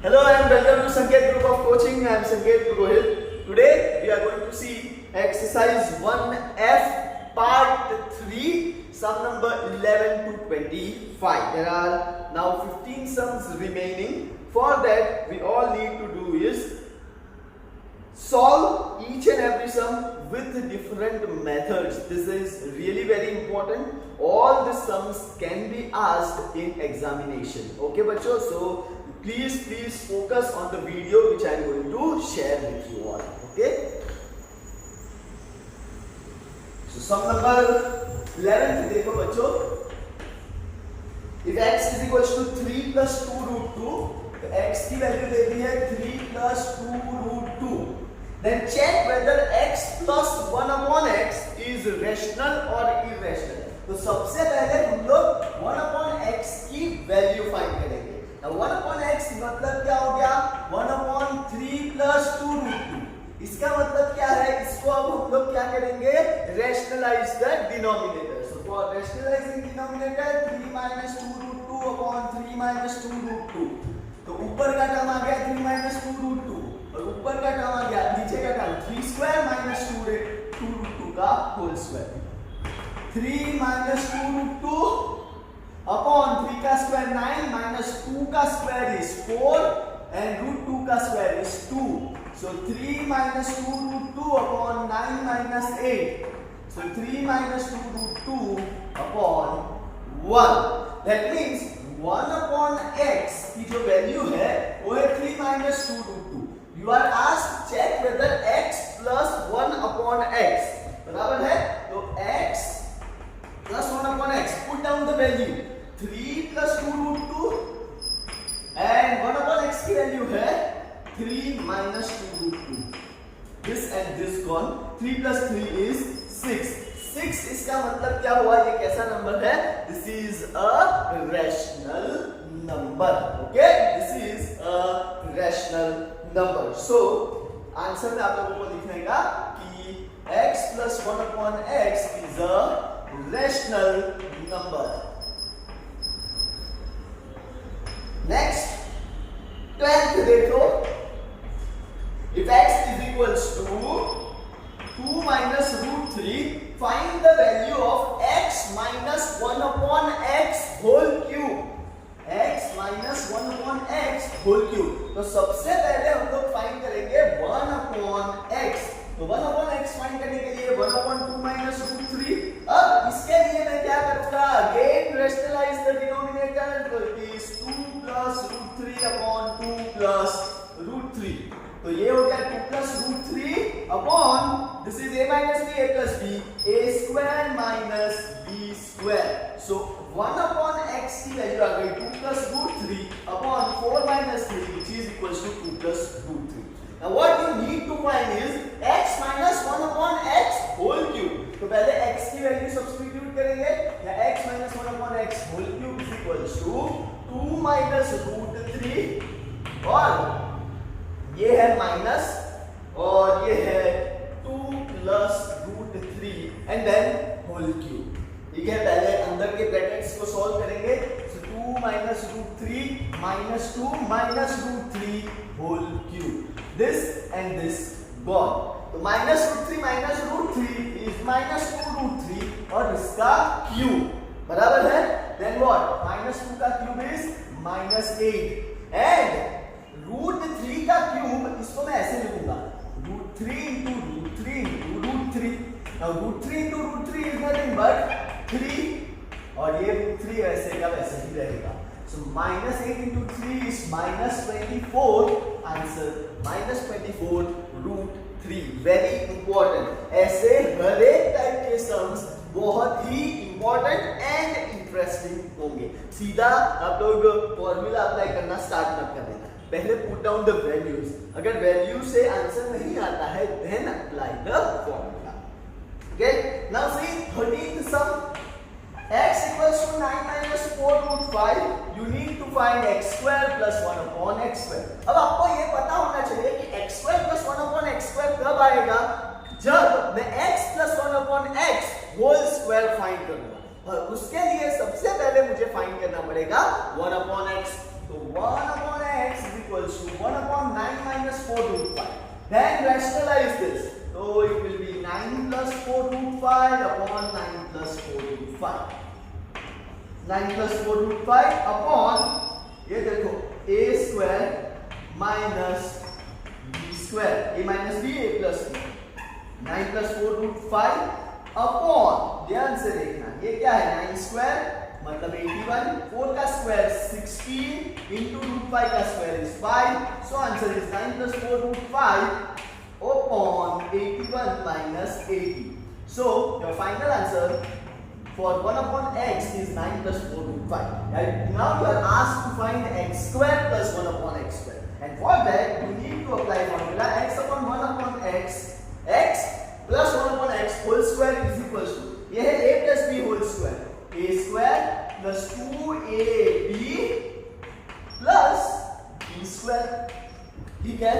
Hello and welcome to Sanket Group of Coaching. I am Sanket Purohit. Today we are going to see exercise 1F part 3, sum number 11 to 25. There are now 15 sums remaining. For that we all need to do is solve each and every sum with different methods. This is really very important. All the sums can be asked in examination. Okay bachcho, so please focus on the video which I am going to share with you all. Okay, so sum number 11 देखो बच्चों, if x is equals to 3 plus 2 root 2, तो x की value दे दी है 3 plus 2 root 2. Then check whether x plus 1 upon x is rational or irrational. तो सबसे पहले हम लोग 1 upon x की वैल्यू फाइंड करेंगे. Now 1 upon x मतलब क्या हो गया? 1 upon 3 plus 2 root 2. इसका मतलब क्या है? इसको अब हम लोग क्या करेंगे? Rationalize the denominator. So for rationalizing denominator 3 minus 2 root 2 upon 3 minus 2 root 2. तो ऊपर का टर्म आ गया 3 minus 2 root 2 और ऊपर का टर्म आ गया नीचे का टर्म 3 square minus 2 root 2 का whole square. 3 minus 2 root 2 upon 3 का square 9 minus 2 का square is 4 and root 2 का square is 2. So 3 minus 2 root 2 upon 9 minus 8. So 3 minus 2 root 2 upon 1. That means 1 upon x की जो value है वो है 3 minus 2 root 2. You are asked check whether x plus 1 upon x बराबर है, तो x plus 1 upon x, put down the value 3 plus 2 root 2 and 1 upon x की value है 3 minus 2 root 2. This and this gone. 3 plus 3 is 6. 6 इसका मतलब क्या हुआ? ये कैसा नंबर है? This is a rational number. Okay, this is a rational number. So answer में आप लोगों को दिखेगा कि x plus 1 upon x is a rational number. Next 12th देखो, if x is equals to 2 minus root 3, find the value of x minus 1 upon x whole cube. x minus 1 upon x whole cube. तो सबसे पहले हम लोग find करेंगे 1 upon x. तो 1 upon x find करने के लिए 1 upon 2 minus root 3. अब इसके लिए मैं क्या करूंगा? Again rationalize the denominator. तो it is 2 plus root 3 upon 2 plus root 3. तो ये हो गया 2 plus root 3 upon, this is a minus b, a plus b, a square minus b square. So 1 upon x की वैल्यू आ गई 2 plus root 3 upon 4 minus 3 which is equals to 2 plus root 3. Now what you need to find is x minus 1 upon x whole cube. तो पहले x की value substitute करेंगे, या x minus 1 upon x whole cube is equals to 2 minus root 3 और ये है minus और ये है 2 plus root 3 and then whole cube. ठीक है, पहले अंदर के ब्रैकेट्स को सॉल्व करेंगे. So 2 minus root 3 minus 2 minus root 3 whole cube. This and this gone. तो minus root 3 minus root 3 is minus 2 root 3 और इसका cube बराबर है. Then what? Minus 2 का cube is minus 8 and root 3 का क्यूब, इसको मैं ऐसे लिखूंगा root 3 into root 3 into root 3. Now root 3 into root 3 is nothing but 3 और ये रूट 3 वैसे का वैसे ही रहेगा. So minus 8 into 3 is minus 24. Answer minus 24 root 3. Very important. ऐसे हर एक टाइप के सम्स बहुत ही इंपॉर्टेंट एंड इंटरेस्टिंग होंगे. सीधा आप लोग फॉर्मूला अप्लाई करना स्टार्ट मत कर देना, पहले पुट डाउन द वैल्यूज. अगर वैल्यू से आंसर नहीं आता है then apply the formula. Okay, now see 13th sum. x equals to 9 minus 4 root 5. You need to find x square plus 1 upon x square. अब आपको ये पता होना चाहिए कि x square plus 1 upon x square कब आएगा? जब मैं x plus 1 upon x whole square find करूंगा. और उसके लिए सबसे पहले मुझे फाइंड करना पड़ेगा 1 upon x. तो 1 upon x is equal equals to 1 upon 9 minus 4 root 5. Then rationalize this. So it will be 9 plus 4 root 5 upon 9 plus 4 root 5. 9 plus 4 root 5 upon, ये देखो, a square minus b square. A minus b, a plus b. 9 plus 4 root 5 upon, ध्यान से देखना, ये क्या है, 9 square मतलब 81, 4 का स्क्वायर 16 इंटू रूट 5 का square is 5, so answer is 9 plus 4 root 5 upon 81 minus 80. So your final answer for 1 upon x is 9 plus 4 root 5. Right? Now you are asked to find x square plus 1 upon x square, and for that you need to apply formula x upon 1 upon x, x plus 1 upon x whole square is equals to, ये है a plus b whole square, a square plus 2ab plus b square. ठीक है,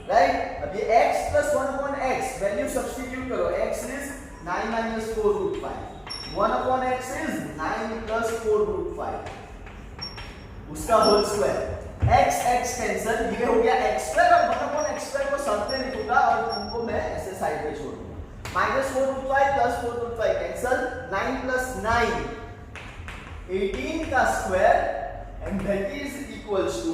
right? अब ये x plus 1 upon x value substitute करो. x is 9 minus 4 root 5, 1 upon x is 9 plus 4 root 5, उसका whole square. x x cancel, ये हो गया x square और 1 upon x स्क्वायर को साथ में लिखूंगा और उनको मैं ऐसे साइड पे छोड़ दूंगा. minus 4 root 5 plus 4 root 5 cancel, 9 plus 9 18 का square and that is equals to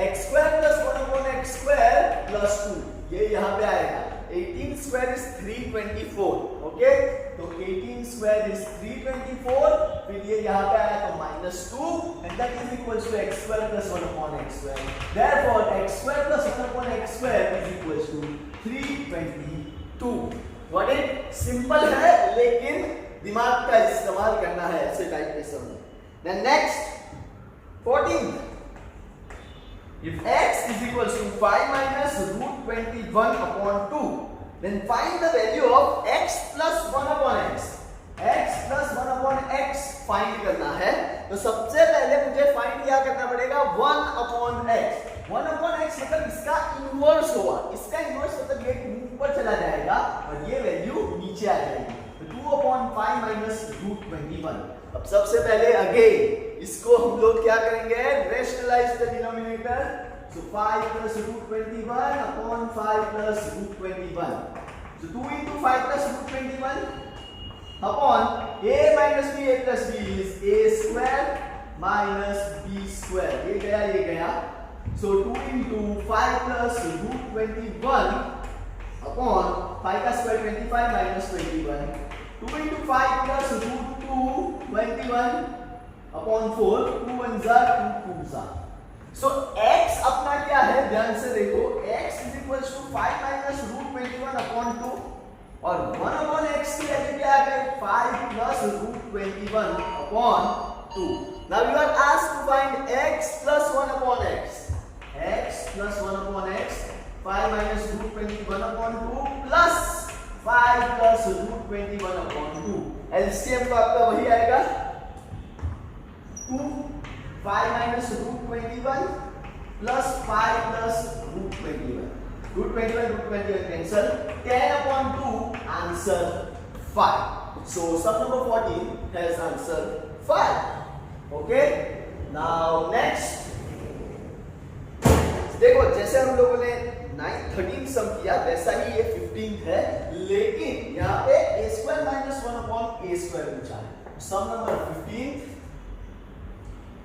x square plus 1 upon x square plus 2. ये यहाँ पे आएगा. 18 square is 324. ओके, तो 18 square is 324, फिर ये यहाँ पे आया तो minus 2 and that is equals to x square plus 1 upon x square. Therefore x square plus 1 upon x square is equals to 322. Got it? Simple है लेकिन दिमाग का इस्तेमाल करना है ऐसे टाइप के समझ. Then next 14th, if x is equals to 5 minus root 21 upon 2, then find the value of x plus 1 upon x. x plus 1 upon x find करना है. तो सबसे पहले मुझे फाइंड क्या करना पड़ेगा, 1 upon x. 1 upon x मतलब इसका इनवर्स होगा. इसका इनवर्स मतलब ये ऊपर चला जाएगा और ये वैल्यू नीचे आ जाएगी. तो 2 upon 5 minus root 21. अब सबसे पहले अगेन इसको हम लोग क्या करेंगे, rationalise the denominator. So 5 plus root 21 upon 5 plus root 21. So 2 into 5 plus root 21 upon a minus b, a plus b is a square minus b square. ये गया. So 2 into 5 plus root 21 upon 5 का square 25 minus 21. 2 into 5 plus root 2 21 upon 4. 2 1s are 2 2s are. So x अपना क्या है, ध्यान से देखो, x is equals to 5 minus root 21 upon 2 और 1 upon x की वैल्यू क्या है, 5 plus root 21 upon 2. Now you are asked to find x plus 1 upon x. x plus 1 upon x, 5 minus root 21 upon 2 plus 5 plus root 21 upon 2. LCM तो आपका वही आएगा 2 5 minus root 21 plus 5 plus root 21. Root 21 cancel. 10 upon 2, answer 5. So sum number 14 has answer 5. Okay. Now next. देखो जैसे हम लोगों ने 13 सम किया वैसा ही ये 15 है, लेकिन यहाँ पे a square minus 1 upon a square पूछा है. Sum number 15.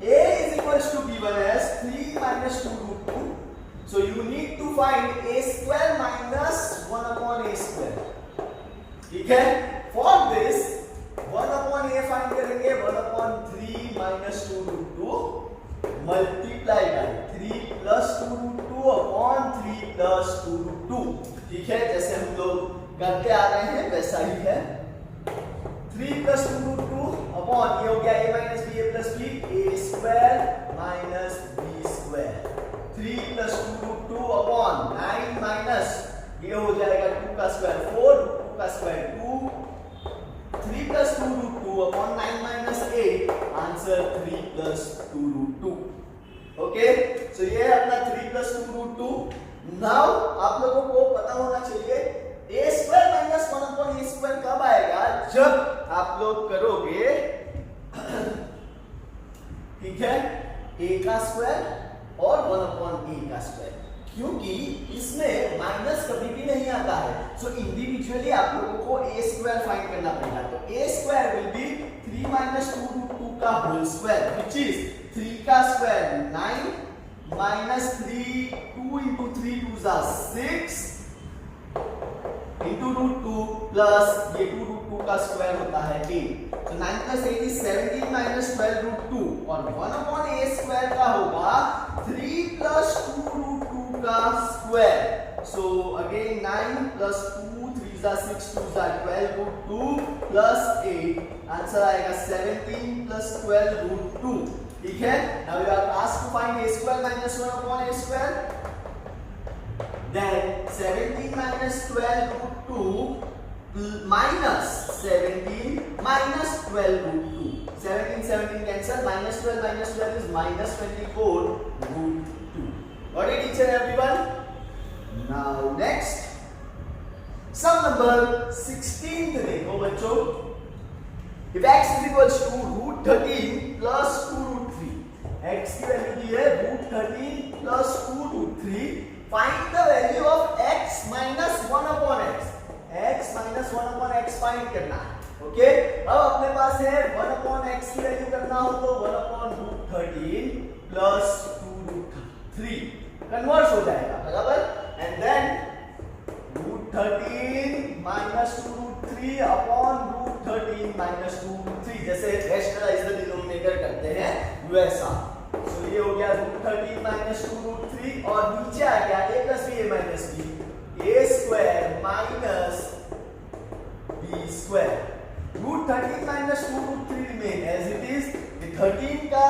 A is equals to given as 3 minus 2 root 2. So you need to find a square minus 1 upon a square. ठीक है? For this 1 upon a find करेंगे, 1 upon 3 minus 2 root 2 multiply by 3 plus 2 root 2 upon 3 plus 2 root 2. ठीक है? जैसे हम लोग करते आ रहे हैं वैसा ही है. 3 plus 2 root 2 upon ये हो गया a minus b, a plus b, a square minus b square. 3 plus 2 root 2 upon 9 minus ये हो जाएगा 2 का स्क्वायर 4, 2 का square 2. 3 plus 2 root 2 upon 9 minus 8, answer 3 plus 2 root 2. Okay, so ये अपना 3 plus 2 root 2. Now आप लोगों को पता होना चाहिए a square minus 1 upon a square कब आएगा, जब आप लोग करोगे ठीक है a का स्क्वायर और 1 upon a का स्क्वायर, क्योंकि इसमें माइनस कभी भी नहीं आता है, सो इंडिविजुअली आप लोगों को a स्क्वायर फाइंड करना पड़ेगा। तो a square will be 3 minus 2 root 2 का होल स्क्वायर, विच इज 3 का square 9 minus 3 2 into 3 2s are 6 into root 2 plus ये 2 रूट 2 का स्क्वायर होता है 8। तो 9 plus 8 is 17 minus 12 root 2 और 1 upon a स्क्वायर का होगा 3 plus 2 root 2 का square. So again 9 plus 2 3s are 6 2s are 12 root 2 plus 8, answer आएगा 17 plus 12 root 2। ठीक है, now you are asked to find a square minus 1 upon a square, then 17 minus 12 root 2 minus 17 minus 12 root 2, 17 cancel, minus 12 is minus 24 root 2। Got it each and everyone? Now next sum number 16 देखो बच्चों, if x is equals to root 13 plus 2 root 3, x की value दी है root 13 plus 2 root 3, find the value of x minus 1 upon x, x minus 1 upon x find करना है। Okay, अब अपने पास है 1 upon x की वैल्यू करना हो तो 1 upon root 13 plus 2 root 3 convert हो जाएगा, बराबर, and then root 13 minus 2 root 3 upon root 13 minus 2 root 3, जैसे रेशनलाइज द डिनोमिनेटर करते हैं वैसा। तो ये हो गया root 13 minus 2 root 3 और नीचे आ गया a plus b a minus b, a square minus b square। root 13 minus 2 root 3 remain as it is, the 13 का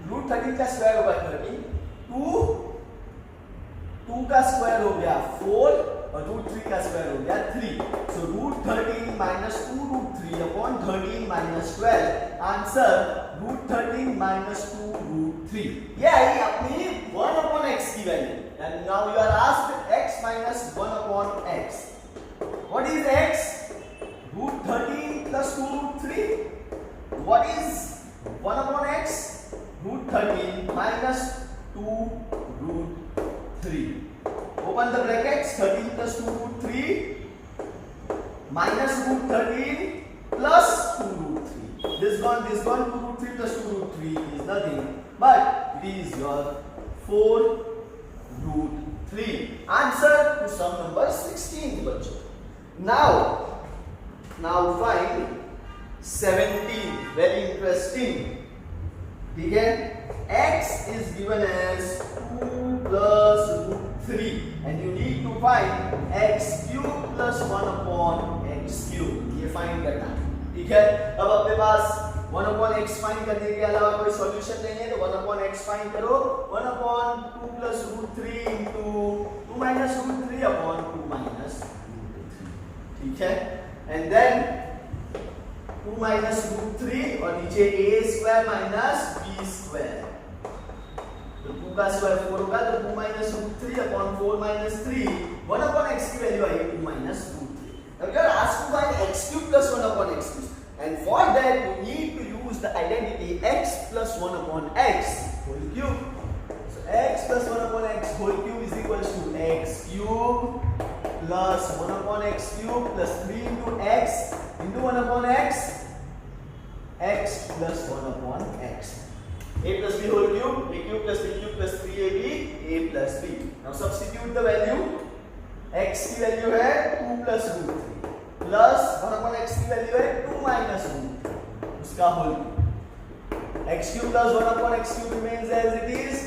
root 13 का स्क्वायर होगा 13, 2 का स्क्वायर हो गया 4 और root 3 का स्क्वायर हो गया 3। so root 13 minus 2 root 3 upon 13 minus 12, answer root 13 minus 2 root 3। ये आई अपनी 1 upon x की value, and now you are asked x minus 1 upon x। what is x? root 13 plus 2 root 3। what is 1 upon x? root 13 minus 2 root 3। open the brackets, 13 plus 2 root 3 minus root 13 plus 2 root 3, this one 2 root 3 plus 2 root 3 is nothing but it is your 4 root 3, answer to sum number 16 बच्चों। now find 17, very interesting। ठीक है, x is given as 2 plus root 3 and you need to find x cube plus 1 upon x cube, ये find करना है। ठीक है, अब अपने पास 1 upon x फाइंड करने के अलावा कोई सॉल्यूशन नहीं है, तो 1 upon x फाइंड करो, 1 upon 2 plus root 3 into 2 minus root 3 upon 2 minus root 3। ठीक है, and then 2 minus root 3 और नीचे a square minus b square, तो 2 का स्क्वायर 4 होगा, तो 2 minus root 3 upon 4 minus 3, 1 upon x की value I 2 minus root 3। Now you are asked to find x cube plus 1 upon x cube, and for that you need to use the identity x plus 1 upon x whole cube। so x plus 1 upon x whole cube is equals to x cube plus 1 upon x cube plus 3 into x into 1 upon x, x plus 1 upon x, a plus b whole cube, a cube plus b cube plus 3ab, a plus b। now substitute the value, x की value है 2 plus root 3 plus 1 upon x की value है 2 minus root 3, उसका whole cube, x cube plus 1 upon x cube remains as it is,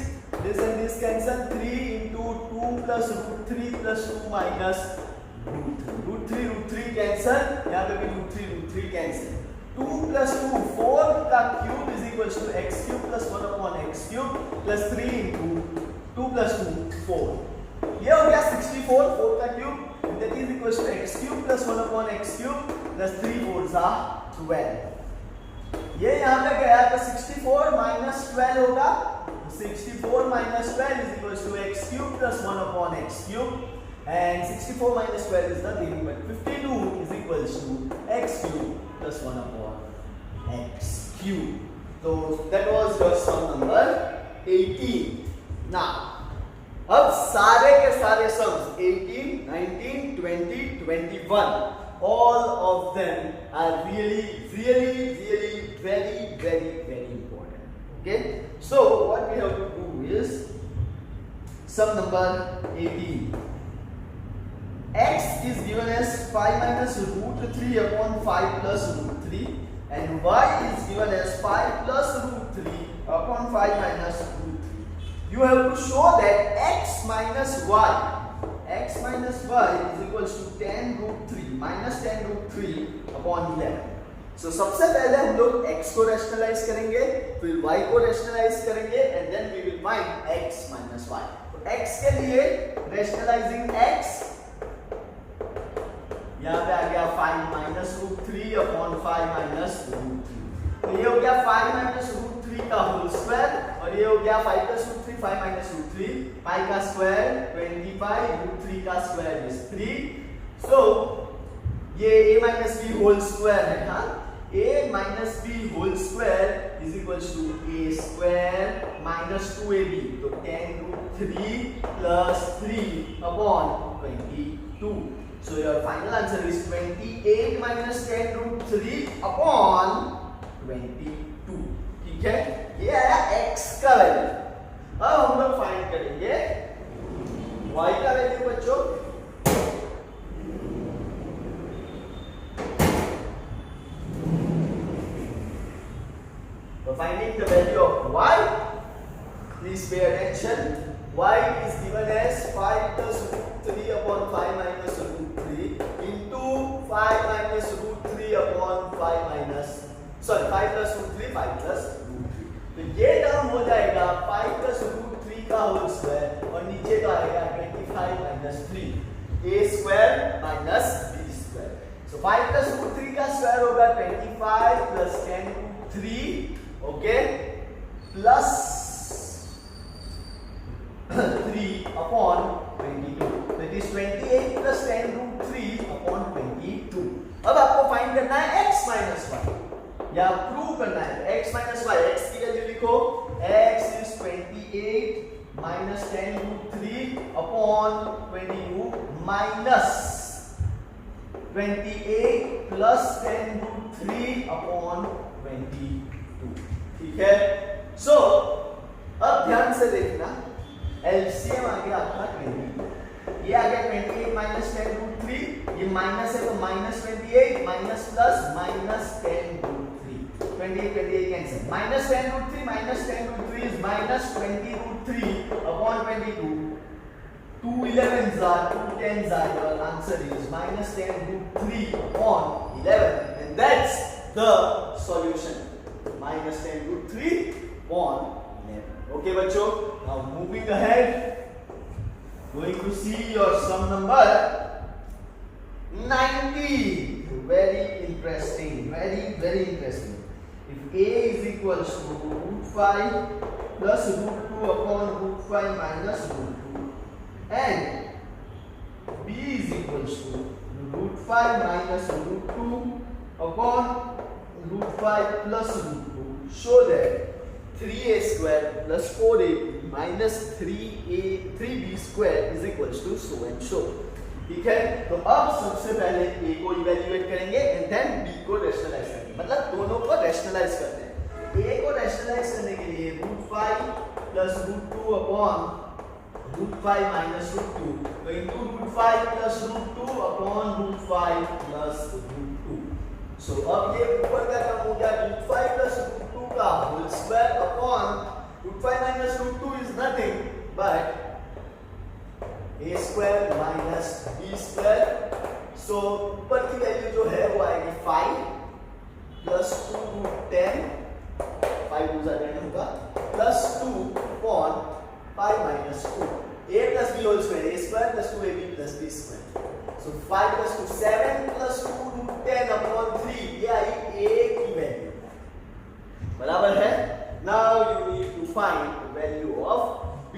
this and this cancel, 3 into 2 plus root 3 plus 2 minus root 3 cancel, यहाँ पे भी root 3 cancel, 2 plus 2 4 का cube is equals to x cube plus 1 upon x cube plus 3 into 2 plus 2 4, ये हो गया 64, 4 का cube, that is equals to x cube plus 1 upon x cube plus 3 4s are 12। ये यहाँ पे गया तो 64 minus 12 होगा, 64 minus 12 is equals to x cube plus 1 upon x cube, and 64 minus 12 is nothing but 52 is equals to x cube plus 1 upon x cube। So that was your sum number 18। Now अब सारे के सारे sums 18, 19, 20, 21 all of them are really very important. Okay, so what we have to do is sum number 18. X is given as 5 minus root 3 upon 5 plus root 3 and y is given as 5 plus root 3 upon 5 minus root 3. You have to show that x minus y is equals to 10 root 3 minus 10 root 3 upon 11. So सबसे पहले हम लोग x को rationalise करेंगे, फिर y को rationalise करेंगे and then we will find x minus y. तो x के लिए रैशनलाइजिंग x यहाँ पे आ गया 5 minus root 3 upon 5 minus root 3. तो ये हो गया 5 माइनस रूट 3 का होल स्क्वायर और ये हो गया 5 प्लस रूट 3 5 माइनस रूट 3 5 का स्क्वायर 25 रूट 3 का स्क्वायर इज 3. सो ये a minus b whole square है. हाँ, a minus b whole square is equals to a square minus 2ab. तो 10 root 3 plus 3 upon 22. So your final answer is 28 minus 10 root 3 upon 22. ठीक है, ये आया x का value. अब हम लोग फाइंड करेंगे y का वैल्यू बच्चों. For finding the value of y, please pay attention. Y is given as 5 plus root 3 upon 5 minus root 3 into 5 minus root 3 upon 5 minus 5 plus root 3 5 plus root 3. तो ये term हो जाएगा 5 plus root 3 का whole square और नीचे तो आएगा 25 minus 3 a square minus b square. So 5 plus root 3 का स्क्वायर होगा 25 plus 10 root 3 okay plus 3 upon 22. That is 28 plus 10 root 3 upon 22. अब आपको फाइंड करना है x minus y या प्रूव करना है x minus y. x की वैल्यू लिखो. x is 28 minus 10 root 3 upon 22 minus 28 plus 10 root 3 upon 22. ठीक है. So अब ध्यान से देखना, एलसीएम आ गया आपका 20. ये आ गया 28 माइनस 10 रूट 3. ये माइनस है तो minus 28 minus plus minus 10 root 3. 28 cancel. Minus 10 root 3 minus 10 root 3 is minus 20 root 3 upon 22. 2 11s are 2 10s are. Your answer is minus 10 root 3 upon 11 and that's the solution. Minus 10 root 3 upon 11. Okay बच्चों, now moving ahead, going to see your sum number 19. Very interesting, very interesting. If a is equals to root 5 plus root 2 upon root 5 minus root 2 and b is equals to root 5 minus root 2 upon root 5 plus root 2, show that 3a square plus 4ab minus 3b square is equals to so and so. ठीक है, तो अब सबसे पहले a को evaluate करेंगे and then b को rationalise करेंगे. मतलब दोनों को रैशनलाइज करते हैं. a को रैशनलाइज करने के लिए √5 plus √2 upon √5 minus √2 तो into √5 plus √2 upon √5 plus √2. So अब ये ऊपर का टर्म हो गया √5 plus √2 का whole square upon √5 minus √2 is nothing but a square minus b square. So ऊपर की वैल्यू जो है वो आएगी 5 plus 2 root 10 5 2 10 होगा plus 2 upon 5 minus 2 a plus b whole square. A square plus 2ab plus b square. So 5 plus 2 7 plus 2 root 10 upon 3. ये आई a की value. बराबर है. Now you need to find the value of b.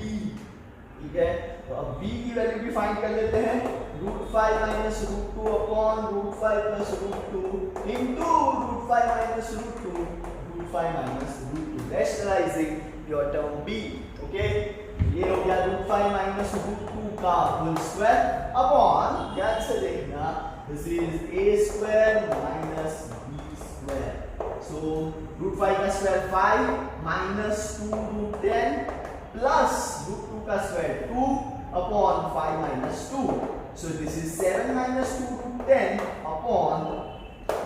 ठीक है, तो अब b की value भी फाइंड कर लेते हैं. √5 minus √2 upon √5 plus √2 into √5 minus √2 √5 minus √2. Rationalizing your term b. Okay, ये हो गया √5 minus का होल स्क्वायर अपॉन, ध्यान से देखना, this is a square minus b square. So root 5 का square 5 minus 2 root 10 plus root 2 का square 2 upon 5 minus 2। So this is 7 minus 2 root 10 upon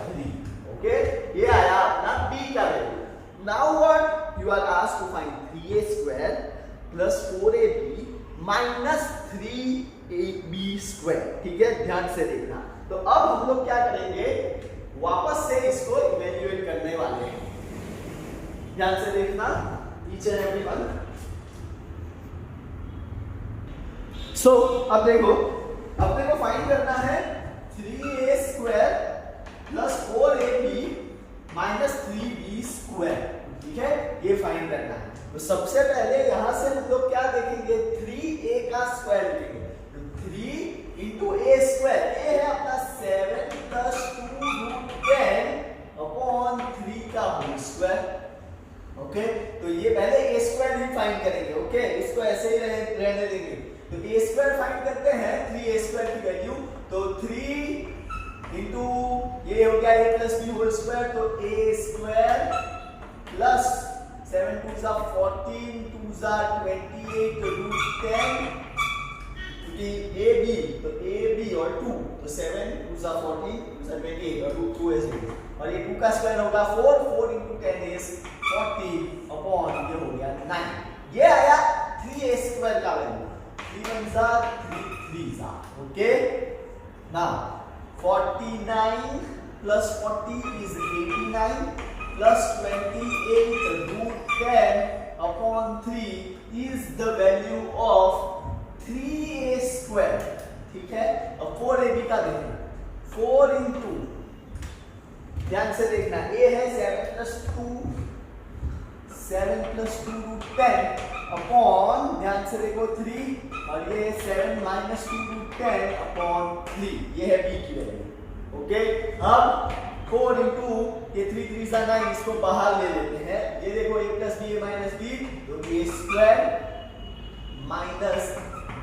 3। Okay, ये आया अपना b का वैल्यू। Now what you are asked to find 3a square plus 4ab minus 3ab square. ठीक है, ध्यान से देखना। तो अब हम लोग क्या करेंगे, वापस से इसको इवेल्युएट करने वाले हैं। ध्यान से देखना ईच एंड एवरीवन। सो अब देखो, अपने को फाइंड करना है 3a square plus 4ab minus 3b square. ठीक है, ये फाइंड करना है। तो सबसे पहले यहां से हम लोग क्या देखेंगे, 3a का स्क्वायर लिखेंगे। तो 3 इंटू a स्क्वायर, ये है अपना 7 प्लस 2 रूट 10 अपॉन 3 का होल स्क्वायर। ओके, तो ये पहले a स्क्वायर ही फाइंड करेंगे। ओके, इसको ऐसे ही रहने देंगे। तो a स्क्वायर फाइंड करते हैं, 3a स्क्वायर की वैल्यू। तो 3 इंटू ये हो गया a plus b whole square, तो a स्क्वायर प्लस 7 2 जा 14 2 जा 28 रूट 10 क्योंकि ab, तो ab और 2, तो 7 2 जा 14 2 जा 28 और रूट 2 ऐसे। और ये 2 का स्क्वायर होगा 4 4 into 10 is 40 अपॉन ये हो गया 9। ये आया 3a स्क्वायर का वैल्यू। 3 1 जा 3 3 जा। Okay, now 49 plus 40 is 89 plus 28 root 10 upon 3 is the value of 3a square। ठीक है, अब 4ab का देखना, 4 into, ध्यान से देखना, a है 7 plus 2 root 10 अपॉन, ध्यान से देखो 3, और ये 7 minus 2 root 10 अपॉन 3, ये है b की वैल्यू। ओके, अब 4 इंटू ये 3 3 जा 9, इसको बाहर ले लेते हैं। ये देखो a plus b minus b, तो a square minus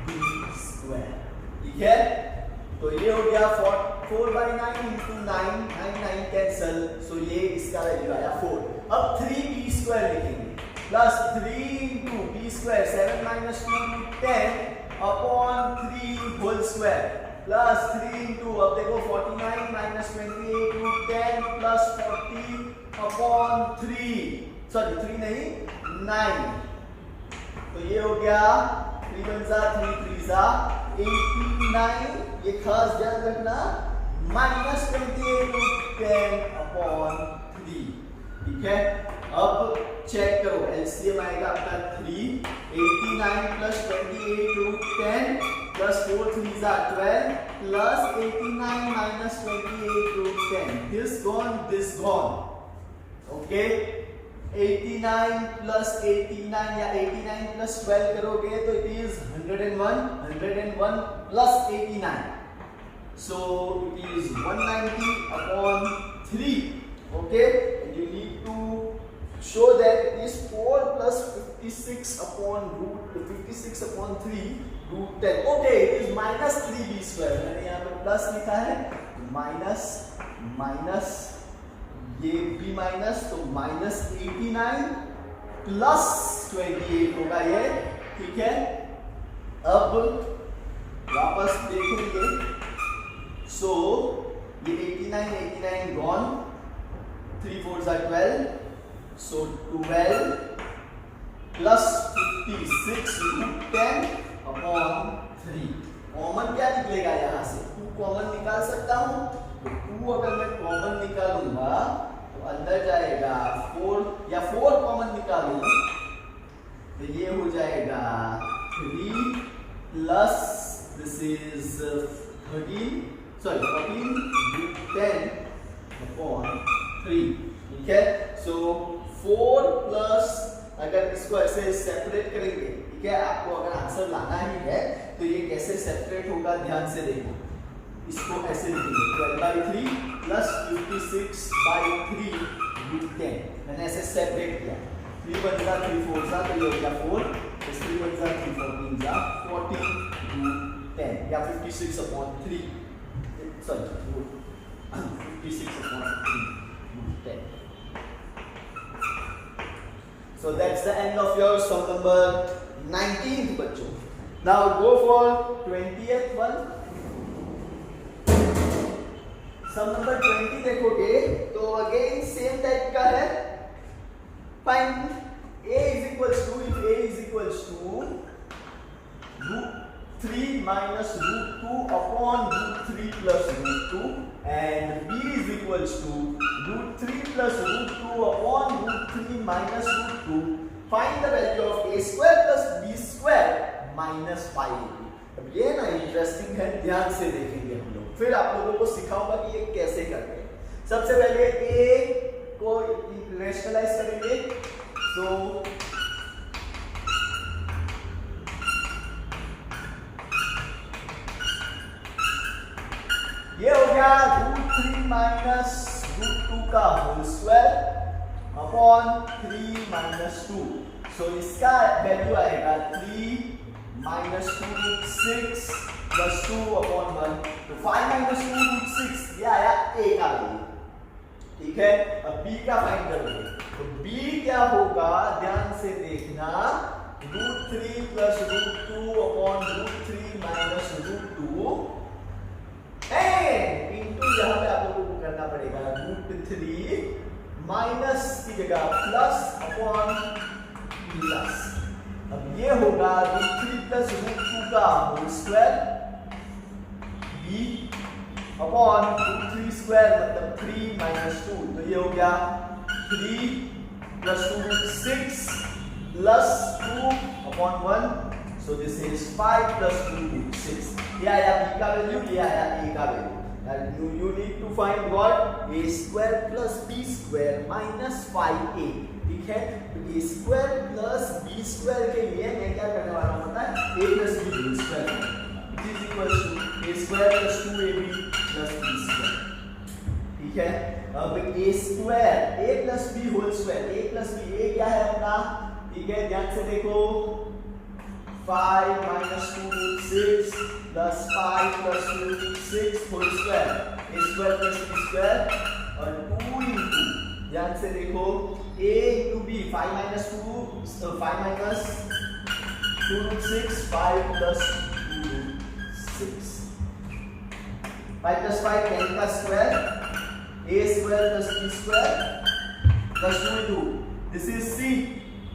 b square. ठीक है, तो ये हो गया 4 by 9 इंटू 9 9 कैंसल, सो ये इसका वैल्यू आया 4। अब 3b स्क्वायर लिखेंगे plus 3 into b square 7 minus 2 root 10 upon 3 whole square plus 3 into, अब देखो 49 minus 28 root 10 plus 40 upon 3, sorry 3 नहीं 9, तो ये हो गया 3 1 जा 3 3 जा 89, ये खास ध्यान रखना, माइनस 28 रूट 10 अपॉन 3। ठीक है, अब चेक करो, एलसीएम आएगा आपका 3, 89 प्लस 28 रूट 10 प्लस 4 3 जा 12 plus 89 minus 28 root 10, this gone। Okay, 89 plus 89 या 89 प्लस 12 करोगे तो it is 101 plus 89, so it is 190 upon 3। Okay, you need to show that it is 4 plus 56 upon 3 root 10। okay, it is minus 3b square। मैंने यहाँ पे plus लिखा है, minus ये b minus, तो माइनस 89 प्लस 28 होगा ये। ठीक है, अब वापस देखेंगे, सो ये 89 गॉन, 3 4 जा 12, so 12 plus 56 root 10 upon 3। Common क्या निकलेगा यहाँ से, 2 कॉमन निकाल सकता हूँ, तो 2 अगर मैं कॉमन निकालूंगा तो अंदर जाएगा 4, या 4 कॉमन निकालूं तो ये हो जाएगा 3 plus this is 14 root 10 upon 3। ठीक है, सो 4 प्लस, अगर इसको ऐसे सेपरेट करेंगे, ठीक है, आपको अगर आंसर लाना ही है तो ये कैसे सेपरेट होगा, ध्यान से देखो, इसको ऐसे लिखेंगे 12/3 प्लस 56/3 रूट 10, मैंने ऐसे सेपरेट किया। 3 1 जा 3 4 जा, तो ये हो गया 4, 3 1 जा 3 4 3 जा 40 रूट या 56/3 sorry 56/3 10. So that's the end of your sum number 19th बच्चों. Now go for 20th one. Sum number 20 देखोगे तो again same type का है. Find a is equals to, if a is equals to √3 minus √2 upon √3 plus √2 and b is equals to √3 plus √2 upon √3 minus √2. Find the value of a square plus b square minus 5. अब ये ना interesting है, ध्यान से देखेंगे हम लोग, फिर आप लोगों को सिखाऊंगा कि ये कैसे करते हैं. सबसे पहले a को रेशनलाइज करेंगे. So ये हो गया √3 माइनस √2 का होल स्क्वायर अपॉन 3 माइनस 2. सो इसका वैल्यू आएगा 3 माइनस 2√6 प्लस 2 अपॉन 1. तो 5 माइनस 2√6 ये आया a का वैल्यू. ठीक है, अब b का फाइंड करोगे तो b क्या होगा, ध्यान से देखना. √3 plus √2 upon √3 minus √2 and into यहां पे आप लोगों को करना पड़ेगा √3 माइनस की जगह प्लस अपॉन प्लस. अब ये होगा √3 प्लस √2 का whole square b upon √3 square मतलब 3 माइनस 2. तो ये हो गया 3 plus 2√6 plus 2 upon 1. So this is 5 plus 2√6. ये आया b का वैल्यू, ये आया a का value. And you need to find what? a square plus b square minus 5a. ठीक है, तो a square plus b square के लिए मैं क्या करने वाला हूँ पता है? a plus b whole square. It is equals to a square plus 2ab plus b square. ठीक है, अब a square a plus b whole square, a plus b, a क्या है अपना? ठीक है, ध्यान से देखो. 5 minus 2√6 plus 5 plus 2√6 whole square. A square plus b square और 2 into, ध्यान से देखो, a into b. 5 minus 2√6 5 plus 2√6. 5 plus 5 10 का square. A square plus b square plus 2 into, this is c.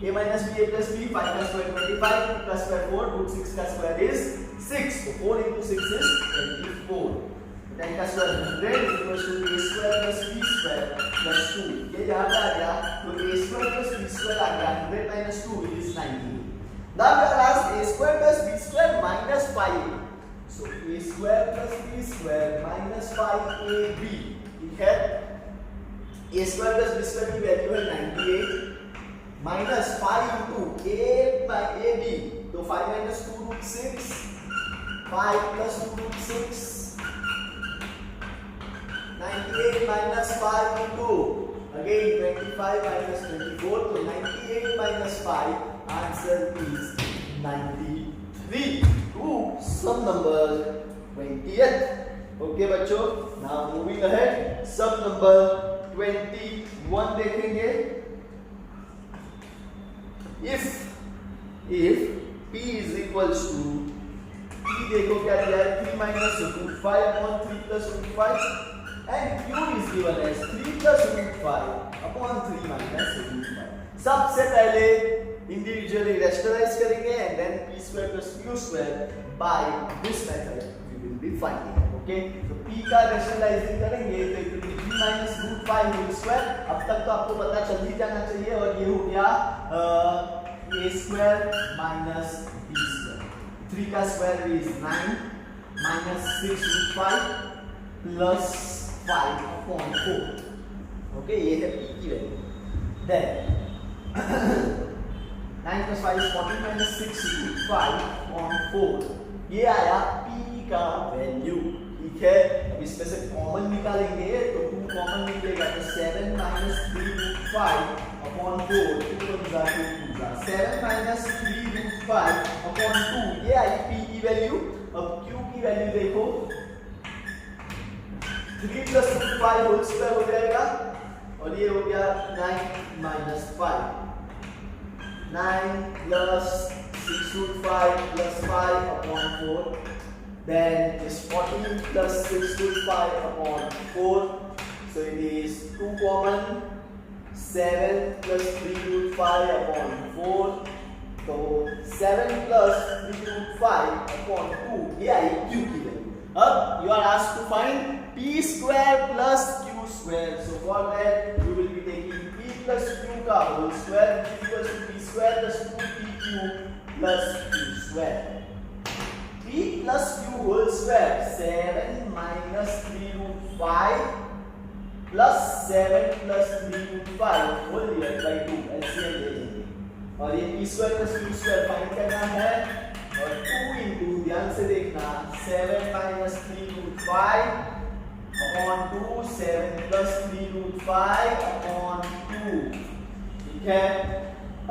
a minus b, a plus b, 5 plus 2 25, plus square 4, √6 का square is 6. So 4 into 6 is 24. 10 का square 100 is equals to a square plus b square plus 2. ये यहाँ पे आ गया, तो a square plus b square आ गया 100 minus 2 is 90. Now we are asked a square plus b square minus 5. So a square plus b square minus 5ab. ठीक है, a square plus b square की वैल्यू है 98 minus 5 into a by ab. तो 5 minus 2√6, 5 plus 2√6, 98 minus 5 into again 25 minus 24. तो 98 minus 5, answer is 93. To sum number 20th. Okay बच्चों, now moving ahead, sum number 21 देखेंगे. If p is equals to, p देखो क्या दिया है, 3 minus √5 upon 3 plus √5 and q is given as 3 plus √5 upon 3 minus √5. सबसे पहले individually rationalize करेंगे and then p square plus q square by this method we will be finding. Okay, तो p का rationalizing करेंगे तो it will be 3 minus √5 whole square. अब तक तो आपको पता चल ही जाना चाहिए और ये हो गया a square minus b square. 3 का square is 9 minus 6√5 plus 5 upon 4. Okay, ये है p की value. Then 9 plus 5 is 14 minus 6√5 upon 4. ये आया p का वैल्यू. ठीक है, अब इसमें से कॉमन निकालेंगे तो 2 कॉमन निकलेगा तो 7 minus 3√5 upon 4. 2 जा 7 minus 3√5 upon 2. ये आई p की वैल्यू. अब q की वैल्यू देखो 3 प्लस 5 होल स्क्वायर हो जाएगा और ये हो गया 9 minus 5 9 plus 6 root 5 plus 5 upon 4 then is 14 plus 6 root 5 upon 4 so it is 2 common 7 plus 3 root 5 upon 4 so 7 plus 3 root 5 upon 2 ये आई q की वैल्यू अब you are asked to find p square plus q square so for that you will be taking p plus q का whole square which is equals to p square plus 2pq plus q square p plus q whole square 7 minus 3 root 5 plus 7 plus 3 root 5 whole divided by 2 LCM ले लेंगे और ये p square plus q square find करना है और 2 into ध्यान से देखना 7 minus 3 root 5 upon 2 7 plus 3 root 5 upon 2 ठीक है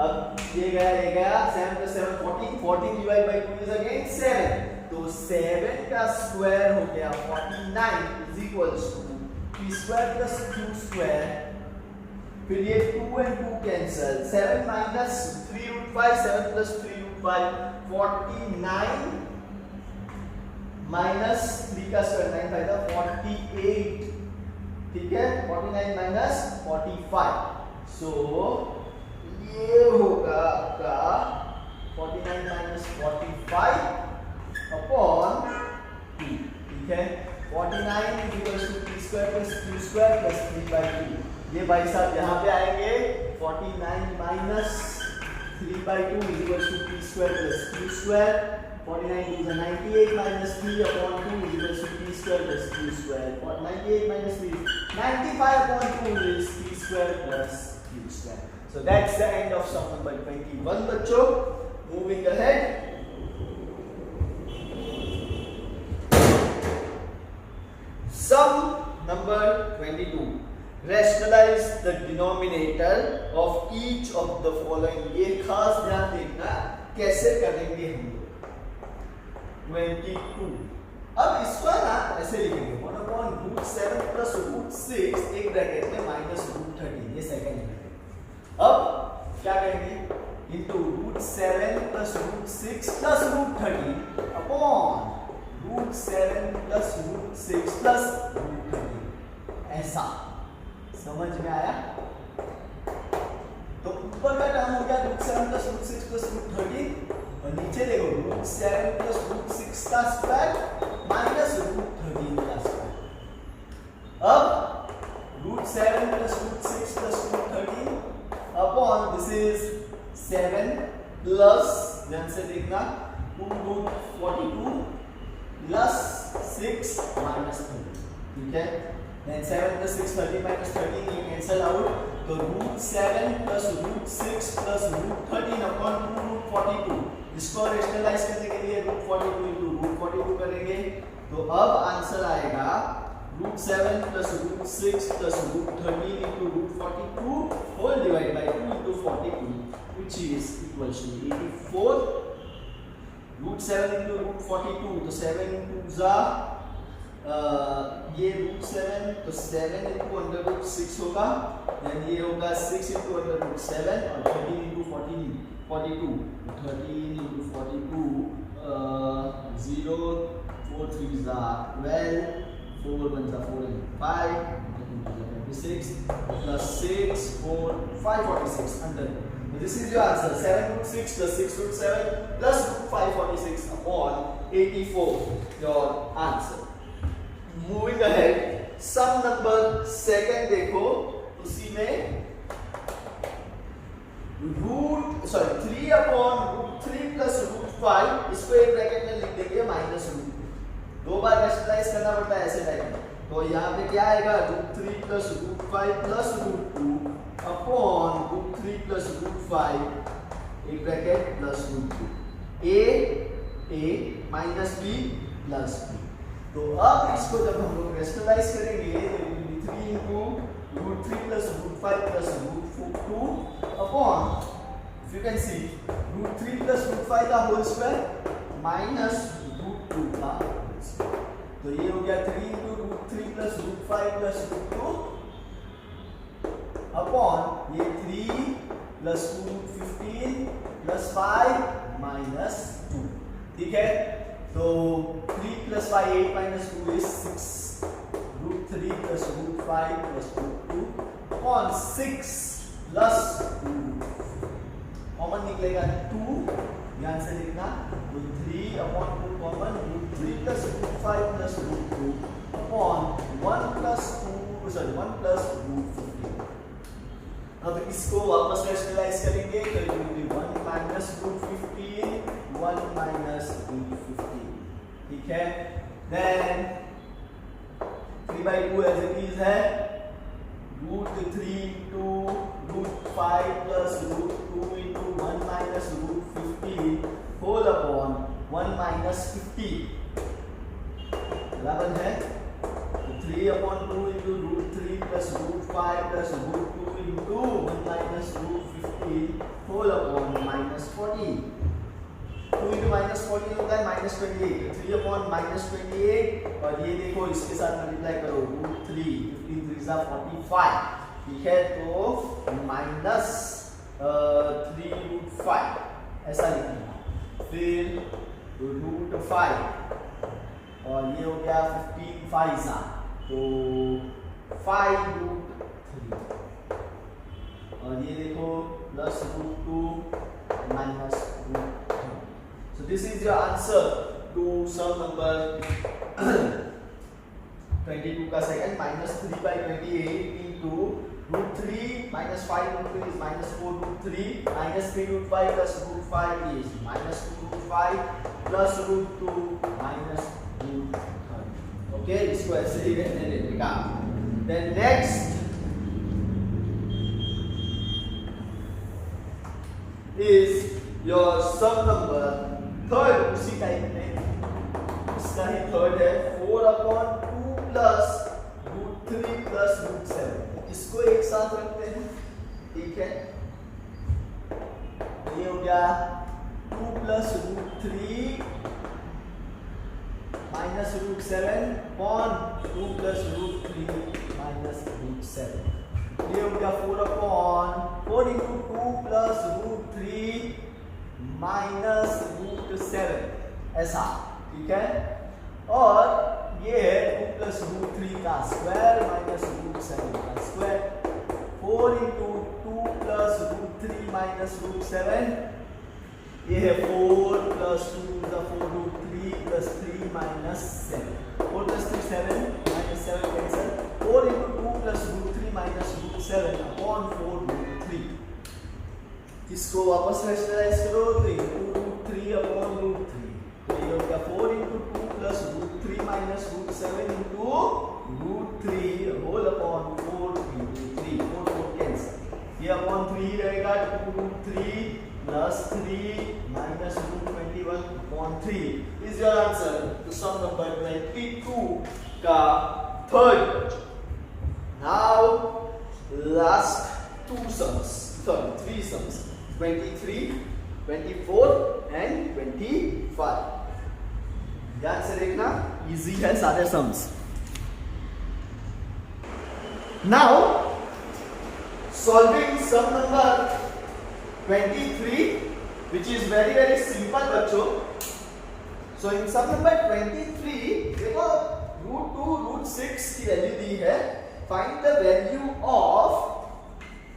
अब ये गया 7 plus 7 14 14 divided by 2 is again 7 तो 7 का स्क्वायर हो गया 49 is equals to p square plus q square फिर ये 2 and 2 cancel 7 minus 3 root 5 7 plus 3 root 5 49 minus 3 का स्क्वायर 9 फायदा 48 ठीक है 49 minus 45 so ये होगा आपका 49 minus 45 upon 2 ठीक है 49 is equals to p square plus q square plus 3 by 2 ये भाई साहब यहाँ पे आएंगे 49 minus 3 by 2 is equals to p square plus q square 49 is a 98 minus 3 upon 2 is equals to p square plus q square 98 minus 3 95 upon 2 is p square plus q square so that's the end of sum number 21 बच्चों moving ahead sum number 22 rationalize the denominator of each of the following ये खास ध्यान देखना कैसे करेंगे हम 22 अब इसको ना ऐसे लिखेंगे 1 upon root 7 plus root 6 एक ब्रैकेट में minus root 13 ये सेकंड ब्रैकेट अब क्या करेंगे into root 7 plus root 6 plus root 13 upon root 7 plus root 6 plus root 13 ऐसा समझ में आया तो ऊपर का टर्म हो गया root 7 plus root 6 plus root 13 और नीचे देखो root 7 plus root 6 का स्क्वायर minus root 13 का स्क्वायर अब root 7 plus root 6 plus root 13 upon this is 7 plus ध्यान से देखना 2 root 42 plus 6 minus 3 ठीक है then 7 plus 6 30 minus 13 ये cancel out तो root 7 plus root 6 plus root 13 upon 2 root 42 इसको रेशनलाइज करने के लिए root 42 into root 42 करेंगे तो अब आंसर आएगा root 7 plus root 6 plus root 13 into root 42 whole divided by 2 into 42 which is equals to 84 root 7 into root 42 तो 7 into za ये root 7 तो 7 into under root 6 होगा then ये होगा 6 into under root 7 और 13 into 42 13 into 42 0 4 3 za 12 4 1 za 4 and 5 26 plus 6 4 546 under this is your answer 7 root 6 plus 6 root 7 plus root 546 upon 84 your answer moving ahead sum number second देखो उसी में root 3 upon root 3 plus root 5 इसको एक bracket में लिख देंगे minus root दो बार rationalise करना पड़ता है ऐसे टाइप में तो यहाँ पे क्या आएगा root 3 plus root 5 plus root 2 upon root 3 plus root 5 एक bracket plus root 2 a minus b plus b तो अब इसको जब हम लोग रेशनलाइज करेंगे तो 3 into root 3 plus root 5 plus root 2 upon if you can see root 3 plus root 5 का whole square माइनस √2 का होल स्क्वायर। तो ये हो गया 3 × √3 + √5 + √2 अपॉन ये 3 + 2√15 + 5 - 2। ठीक है, तो 3 + 5 8 - 2 is 6 √3 + √5 + √2 अपॉन 6 + 2 कॉमन निकलेगा 2, ध्यान से लिखना। तो 3 अपॉन 2 कॉमन, √3 + √5 + √2 अपॉन 1 + √15। अब इसको वापस रैशनलाइज करेंगे तो इट विल बी 1 - √15 1 - √15। ठीक है, देन 3/2 एज इट इज है, √3 × √5 + √2 × 1 - √15 होल अपॉन 1 - 50 बराबर है 3/2 × √3 + √5 + √2 × 1 - √15 होल अपॉन -40। 2 × -14 होता है -28, 3/-28 और ये देखो इसके साथ मल्टीप्लाई करो √3 15 3 45। ठीक है, तो -3√5 ऐसा लिखना, फिर √5 और ये हो गया 15 5 तो 5√3 और ये देखो +√2 -√3। So this is your answer to sum number 22 का second, -3/28 into √3 - 5√3 is -4√3 -3√5 + √5 is -2√5 + √2 -√3। Okay, इसको ऐसे ही रहने देगा। Then next is your sum number third, उसी टाइप में इसका ही थर्ड है 4/2 + √3 + √7। इसको एक साथ रखते हैं। ठीक है, ये हो गया 2 + √3 - √7 अपॉन 2 + √3 - √7। ये हो गया 4 × 2 + √3 -√7 ऐसा। ठीक है, और ये है 2 + √3 का स्क्वायर -√7 का स्क्वायर। 4 × 2 + √3 -√7 ये है 4 + 2 = 4 √3 + 3 - 7 4 + 3 7 -7 कैंसिल 4 × 2 + √3 -√7 अपॉन 4 √3। इसको वापस रैशनलाइज करो तो √3 अपॉन √3 तो ये हो गया 4 × 2 + √3 -√7 into √3 होल अपॉन 4 × 3 4 4 कैंसिल, ये अपॉन 3 रहेगा 2√3 + 3 -√21 अपॉन 3 is your answer to sum number 22 का third. Now last 3 sums 23, 24 and 25। ध्यान से देखना, इजी है सारे sums. Now solving sum number 23 which is very simple बच्चों। सो इन सम नंबर 23 देखो √2 √6 की वैल्यू दी है, फाइंड द वैल्यू ऑफ,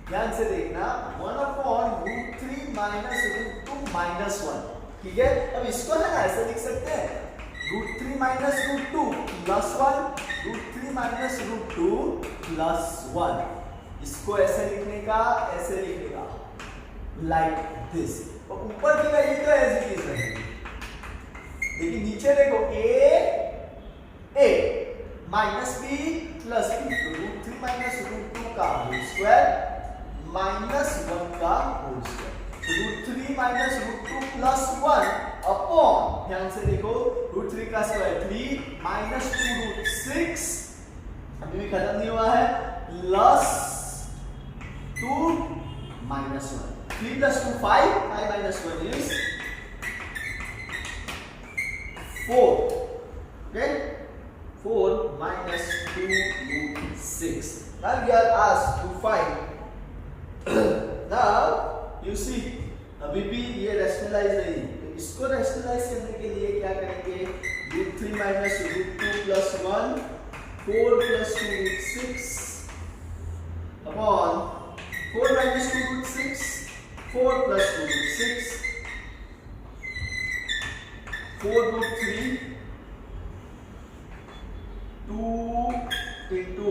ध्यान से देखना 1/√3 - √2 -1। ठीक है, अब इसको है ना ऐसे लिख सकते हैं √3 - √2 +1 √3 - √2 +1। इसको ऐसे लिखने का लाइक दिस, और ऊपर की वैल्यू तो एज इट इज रहेगी, लेकिन नीचे देखो a -b + b √3 - √2 का होल स्क्वायर -1 का होल स्क्वायर। √3 - √2 +1 अपॉन, ध्यान से देखो √3 का स्क्वायर 3 -2 √6 अभी भी खत्म नहीं हुआ है +2 -1 3 + 2 5 5 - 1 is 4. Okay? 4 minus 2 root 6. Now we are asked to find. Now you see अभी भी ये रैशनलाइज नहीं, तो इसको रैशनलाइज करने के लिए क्या करेंगे? Root 3 minus root 2 plus 1 4 plus 2 root 6 upon 4 minus 2 root 6 4 plus 2 root 6 4 root 3 2 into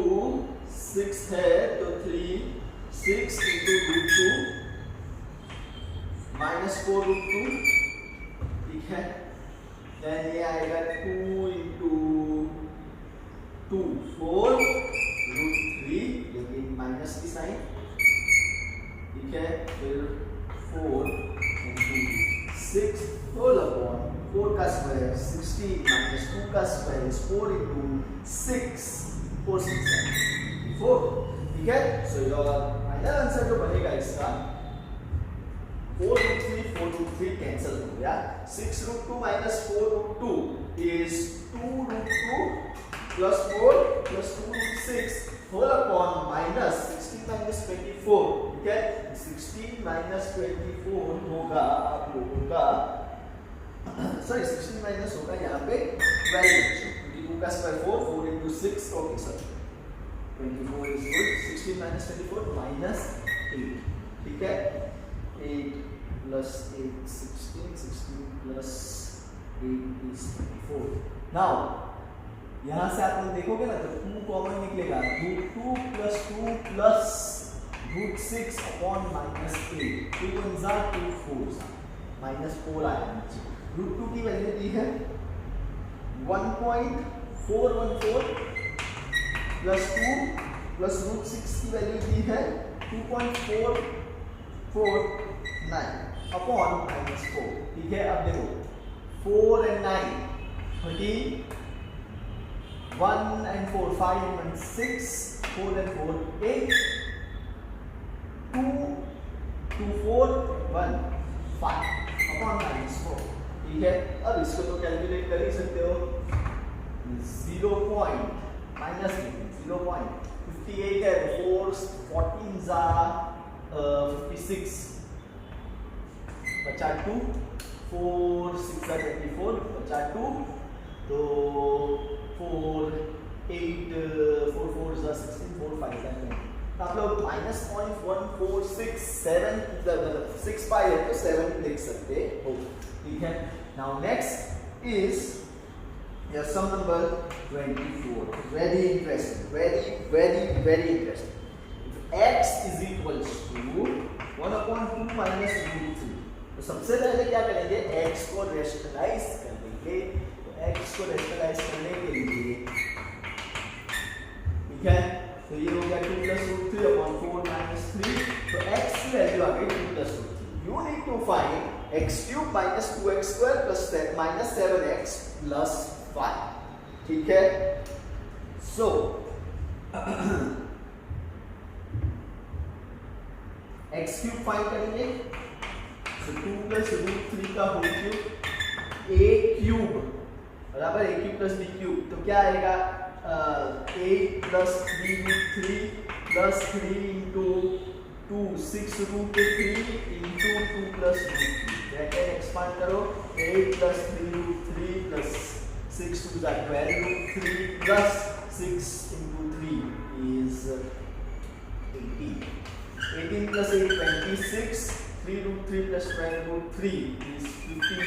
6 है तो 3 6 into root 2 minus 4 root 2 ठीक है, then ये आएगा 2 into 2 4 root 3 लेकिन माइनस की साइन, ठीक है, फिर 4 into 6 होल अपॉन 4 का स्क्वायर 60 माइनस 2 का स्क्वायर इज 4 into 6 4 6 4, ठीक है। सो योर फाइनल आंसर जो बनेगा इसका 4 root 3 4 root 3 कैंसिल हो गया, 6 root 2 minus 4 root 2 is 2 root 2 plus 4 plus 2 root 6 whole upon minus 16 minus 24, ठीक है। 16 minus 24 होगा आप लोगों का, सॉरी 16 माइनस होगा यहाँ पे 12, 22 का square 4 4 into 6, okay sir 24 is good, 16 minus 24 minus 8, ठीक है, 8 plus 8 16 16 plus 8 is 24. Now यहाँ से आप लोग देखोगे ना तो 2 कॉमन निकलेगा, root 2 plus 2 plus root 6 upon minus 8, 2 1 जा 2 4 जा माइनस 4 आया नीचे। रूट 2 की वैल्यू दी है 1.414 प्लस 2 प्लस रूट 6 की वैल्यू दी है 2.449 अपॉन माइनस 4, ठीक है। अब देखो 4 and 9 13 1 and 4 5 and 6 4 and 4 8 2 2 4 1 5 upon minus 4, ठीक है। अब इसको तो कैलकुलेट कर ही सकते हो, 0 पॉइंट माइनस 0.58 है, 4 14 जा 56 बचा 2 4 6 जा 24 बचा 2 तो 4 8 4 4 जा 16 4 5 जा 9, आप लोग माइनस 0.1467 मतलब 6 पाई है तो 7 लिख सकते हो, ठीक है। Now next is your sum number 24, very interesting, very interesting. If x is equals to 1 upon 2 minus root 3, तो सबसे पहले क्या करेंगे, x को रेशनलाइज कर देंगे, तो x को रेशनलाइज करने के लिए, ठीक है, तो ये हो गया 2 plus root 3 upon 4 minus 3, तो x की वैल्यू आ गई 2 plus root 3. You need to find x cube minus 2x square plus minus 7x plus 5, ठीक है। सो x क्यूब फाइंड करेंगे, सो 2 प्लस रूट 3 का होल क्यूब a क्यूब बराबर a cube plus b cube, तो क्या आएगा 8 plus 3 root 3 plus 3 into 2 6 root 3 into 2 plus root 3, bracket expand करो 8 plus 3 root 3 plus 6 to the 12 root 3 plus 6 into 3 is 18. 18 plus 8 26. 3 root 3 plus 12 root 3 is 15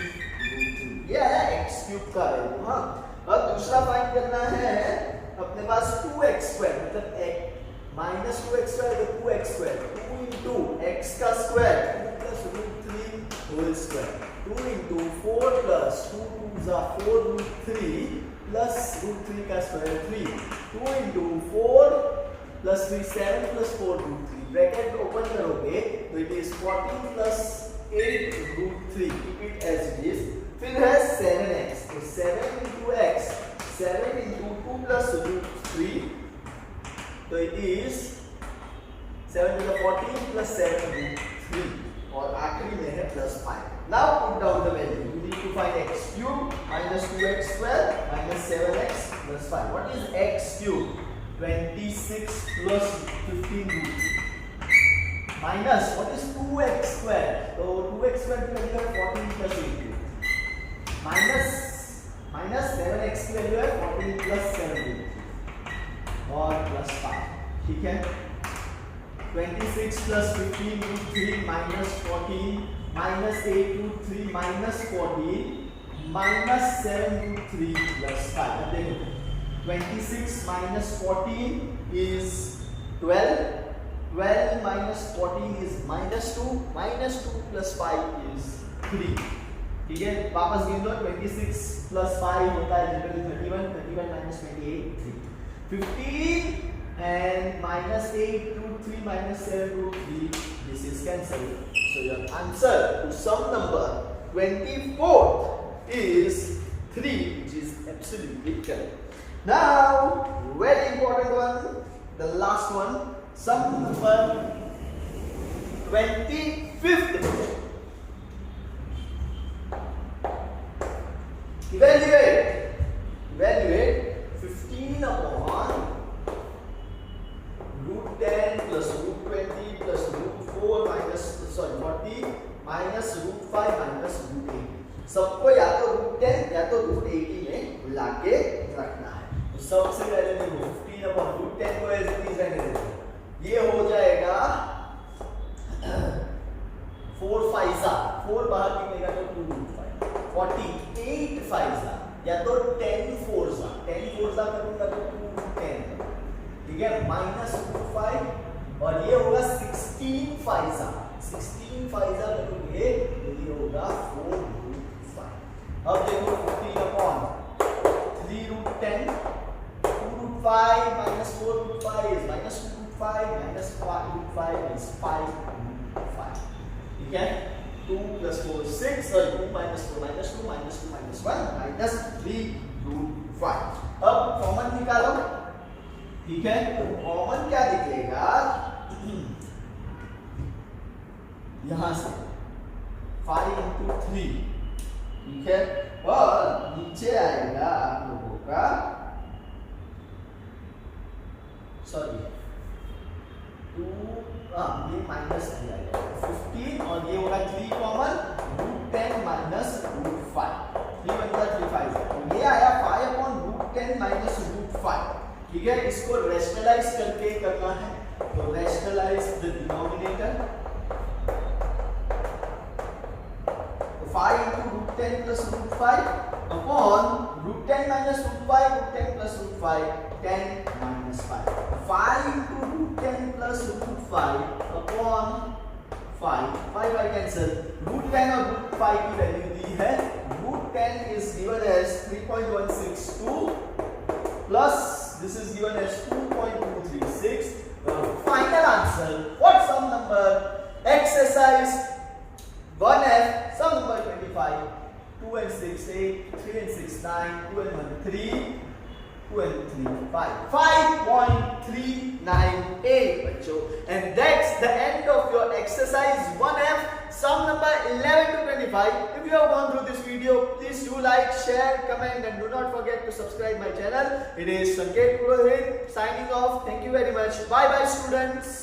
root 3. ये है x cube का value, हाँ। अब दूसरा फाइंड करना है, अपने पास 2x स्क्वायर मतलब माइनस 2x स्क्वायर तो 2x स्क्वायर 2 into x का square 2 plus root 3 whole square 2 into 4 plus 2 4 root 3 plus root 3 का square 3 2 into 4 plus 3 7 plus 4 root 3, bracket open करोगे तो it is 14 plus 8 root 3, keep it as it is, फिर है 7x, तो 7 into x 7 into 2 plus root 3, तो it is 7 to the 14 plus 7 root 3 और आखिरी में है plus 5. Now put down the value. You need to find x cube minus 2x square minus 7x plus 5. What is x cube? 26 plus 15 root 3 minus what is 2x square? So 2x square की value है 14 plus 18 minus 7x की value है 14 plus 7 और plus 5. ठीक है, 26 plus 15 root 3 minus 14 minus 8 root 3 minus 14 minus 7 root 3 plus 5. अब देखो 26 minus 14 is 12. 12 minus 14 is minus 2. Minus 2 plus 5 is 3. ठीक है, वापस गिन दो. 26 plus 5 होता है generally 31. 31 minus 28 3. 15 and minus 8 root 3 minus 7 root 3. This is cancelled. So your answer to some number 24 is 3, which is absolutely correct. Now, very important one, the last one, sum number 25th. Evaluate 15 upon root 10 plus root 20 plus root 4 minus 40 minus root 5 minus root 8. सबको या तो root 10 या तो root 80 में लाके रखना है. तो सबसे पहले देखो 15 अपॉन root 10 को ऐसे चीज रहने देते. ये हो जाएगा 4 5 4 बाहर निकलेगा तो 2 root 5 48 5 या तो 10 4 करूंगा तो 2 root 10. ठीक है, माइनस रूट 5 और ये होगा 16 5 करोगे तो ये होगा 4 root 5. अब देखो 15 upon 3 root 10 2 root 5 minus 4 root 5 is minus 2 root 5 minus 5 root 5 is 5 root 5. ठीक है, 2 plus 4 6 और 2 minus 4 minus 2 minus 2 minus 1 minus 3 root 5. अब कॉमन निकालो. ठीक है, तो कॉमन क्या निकलेगा यहां से 5 into 3. ठीक है, और नीचे आएगा आप लोगों का सॉरी 2 ये माइनस आएगा 15 और ये होगा 3 कॉमन रूट 10 माइनस रूट 5. 3 बनता 3 5 ये आया 5 अपॉन रूट 10 माइनस रूट 5. ठीक है, इसको रेशनलाइज करके करना है. तो रेशनलाइज द डिनोमिनेटर. तो 5 into root 10 plus root 5 upon root 10 minus root 5 root 10 plus root 5 10 minus 5. 5 into root 10 plus root 5 upon 5 I cancel. root 10 और root 5 की वैल्यू दी है. root 10 is given as 3.162 plus this is given as 2.236. Final answer. What sum number? Exercise 1F. Sum number 25. 2 and 6 8. 3 and 6 9. 2 and 1 3. 2 and 3 5. 5.398 बच्चों. And that's the end of your exercise 1F. Sum number 11 to 25. If you have gone through this video, please do like, share, comment, and do not forget to subscribe my channel. It is Sanket Purohit signing off. Thank you very much. Bye bye, students.